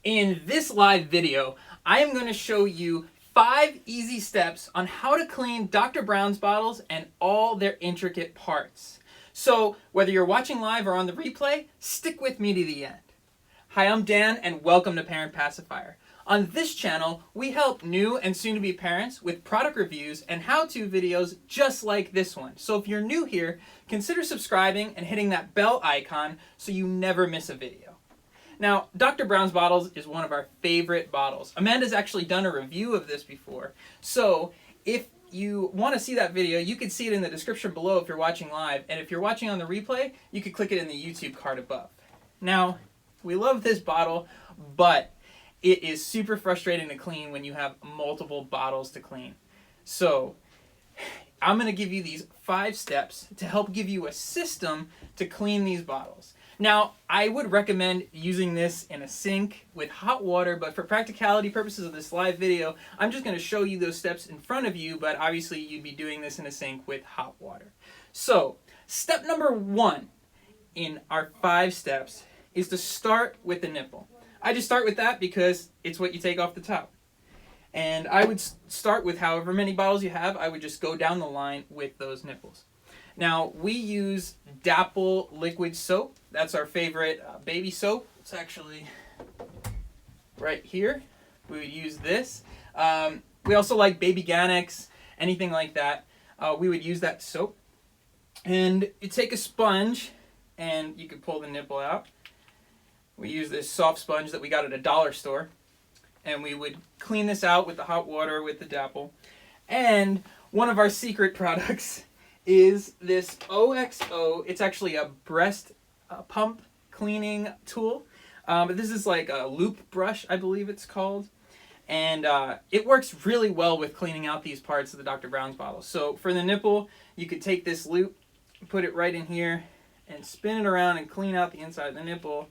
In this live video, I am going to show you 5 easy steps on how to clean Dr. Brown's bottles and all their intricate parts. So whether you're watching live or on the replay, stick with me to the end. Hi, I'm Dan and welcome to Parent Pacifier. On this channel, we help new and soon-to-be parents with product reviews and how-to videos just like this one. So if you're new here, consider subscribing and hitting that bell icon so you never miss a video. Now, Dr. Brown's bottles is one of our favorite bottles. Amanda's actually done a review of this before. So if you want to see that video, you can see it in the description below if you're watching live. And if you're watching on the replay, you can click it in the YouTube card above. Now, we love this bottle, but it is super frustrating to clean when you have multiple bottles to clean. So I'm going to give you these 5 steps to help give you a system to clean these bottles. Now, I would recommend using this in a sink with hot water, but for practicality purposes of this live video, I'm just going to show you those steps in front of you, but obviously you'd be doing this in a sink with hot water. So, step number 1 in our 5 steps is to start with the nipple. I just start with that because it's what you take off the top. And I would start with however many bottles you have. I would just go down the line with those nipples. Now, we use Nipple liquid soap. That's our favorite baby soap. It's actually right here. We would use this. We also like Baby Ganex, anything like that. We would use that soap. And you take a sponge, and you could pull the nipple out. We use this soft sponge that we got at a dollar store. And we would clean this out with the hot water with the Nipple. And one of our secret products is this OXO. It's actually a breast pump cleaning tool. But this is like a loop brush, I believe it's called. And it works really well with cleaning out these parts of the Dr. Brown's bottle. So for the nipple, you could take this loop, put it right in here, and spin it around and clean out the inside of the nipple.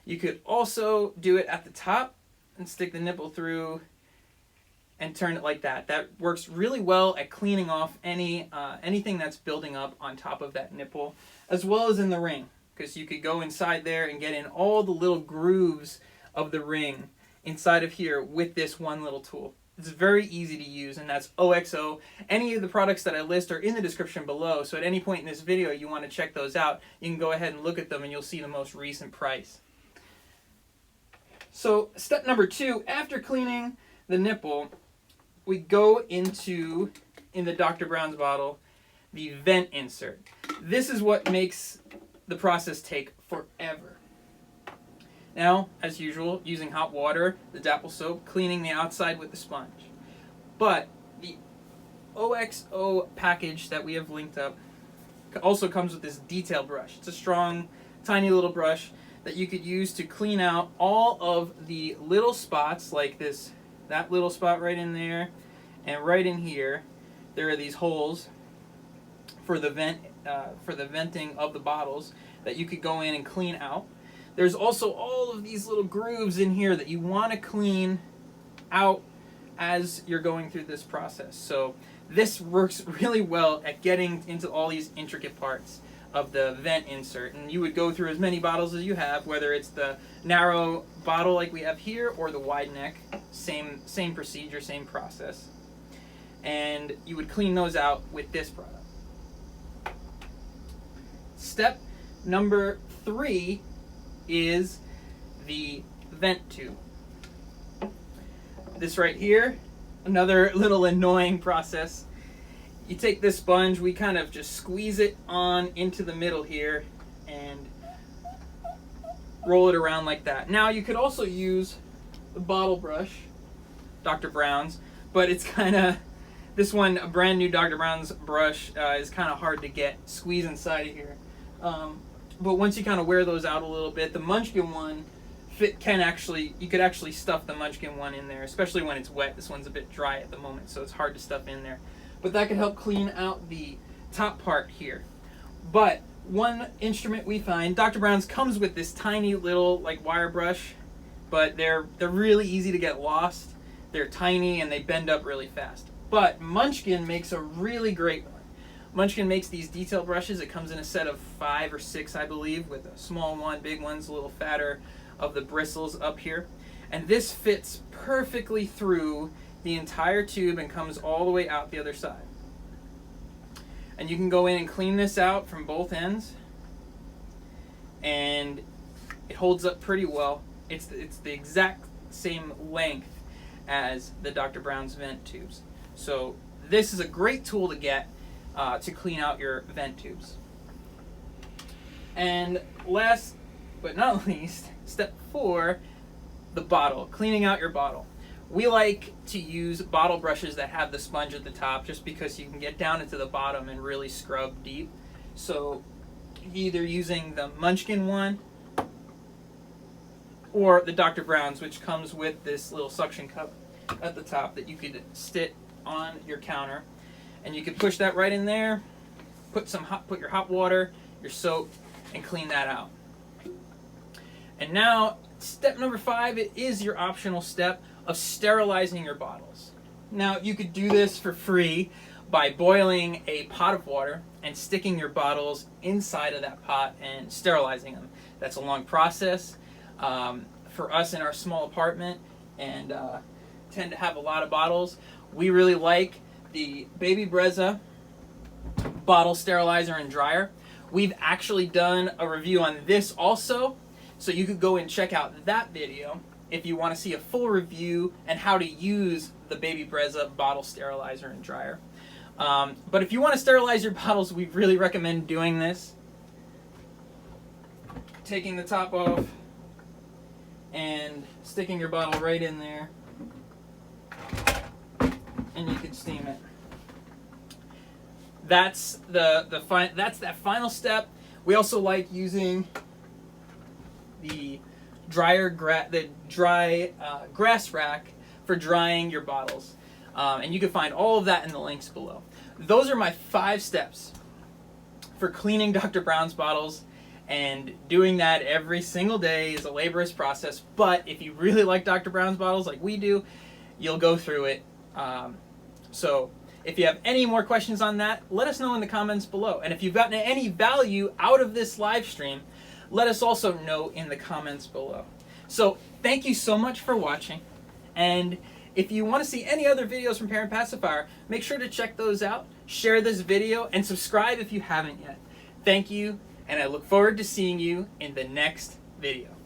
You could also do it at the top and stick the nipple through and turn it like that. That works really well at cleaning off anything that's building up on top of that nipple, as well as in the ring, because you could go inside there and get in all the little grooves of the ring inside of here with this one little tool. It's very easy to use, and that's OXO. Any of the products that I list are in the description below, so at any point in this video you want to check those out, you can go ahead and look at them and you'll see the most recent price. So step number 2, after cleaning the nipple, we go into, in the Dr. Brown's bottle, the vent insert. This is what makes the process take forever. Now, as usual, using hot water, the Nipple soap, cleaning the outside with the sponge. But the OXO package that we have linked up also comes with this detail brush. It's a strong, tiny little brush that you could use to clean out all of the little spots like this, that little spot right in there, and right in here. There are these holes for the venting of the bottles that you could go in and clean out. There's also all of these little grooves in here that you want to clean out as you're going through this process. So this works really well at getting into all these intricate parts of the vent insert, and you would go through as many bottles as you have, whether it's the narrow bottle like we have here or the wide neck. Same procedure, same process, and you would clean those out with this product. Step number 3 is the vent tube. This right here, another little annoying process. You take this sponge, we kind of just squeeze it on into the middle here and roll it around like that. Now you could also use the bottle brush, Dr. Brown's, but it's kind of, this one, a brand new Dr. Brown's brush, is kind of hard to get squeeze inside of here. But once you kind of wear those out a little bit, the Munchkin one you could actually stuff the Munchkin one in there, especially when it's wet. This one's a bit dry at the moment, so it's hard to stuff in there. But that can help clean out the top part here. But one instrument we find, Dr. Brown's comes with this tiny little like wire brush, but they're really easy to get lost. They're tiny and they bend up really fast. But Munchkin makes a really great one. Munchkin makes these detail brushes. It comes in a set of 5 or 6, I believe, with a small one, big one's a little fatter of the bristles up here. And this fits perfectly through the entire tube and comes all the way out the other side. And you can go in and clean this out from both ends, and it holds up pretty well. It's the exact same length as the Dr. Brown's vent tubes. So this is a great tool to get to clean out your vent tubes. And last but not least, step 4, the bottle, cleaning out your bottle. We like to use bottle brushes that have the sponge at the top just because you can get down into the bottom and really scrub deep. So either using the Munchkin one or the Dr. Brown's, which comes with this little suction cup at the top that you could stick on your counter, and you could push that right in there, put your hot water, your soap, and clean that out. And now step number 5 is your optional step of sterilizing your bottles. Now you could do this for free by boiling a pot of water and sticking your bottles inside of that pot and sterilizing them. That's a long process. For us in our small apartment and tend to have a lot of bottles, we really like the Baby Brezza bottle sterilizer and dryer. We've actually done a review on this also, so you could go and check out that video if you want to see a full review and how to use the Baby Brezza bottle sterilizer and dryer. But if you want to sterilize your bottles, we really recommend doing this. Taking the top off and sticking your bottle right in there, and you can steam it. That's that final step. We also like using the dry grass rack for drying your bottles, and you can find all of that in the links below. Those are my 5 steps for cleaning Dr. Brown's bottles, and doing that every single day is a laborious process, but if you really like Dr. Brown's bottles like we do, you'll go through it. So if you have any more questions on that, let us know in the comments below. And if you've gotten any value out of this live stream, let us also know in the comments below. So thank you so much for watching, and if you want to see any other videos from Parent Pacifier, make sure to check those out, share this video, and subscribe if you haven't yet. Thank you, and I look forward to seeing you in the next video.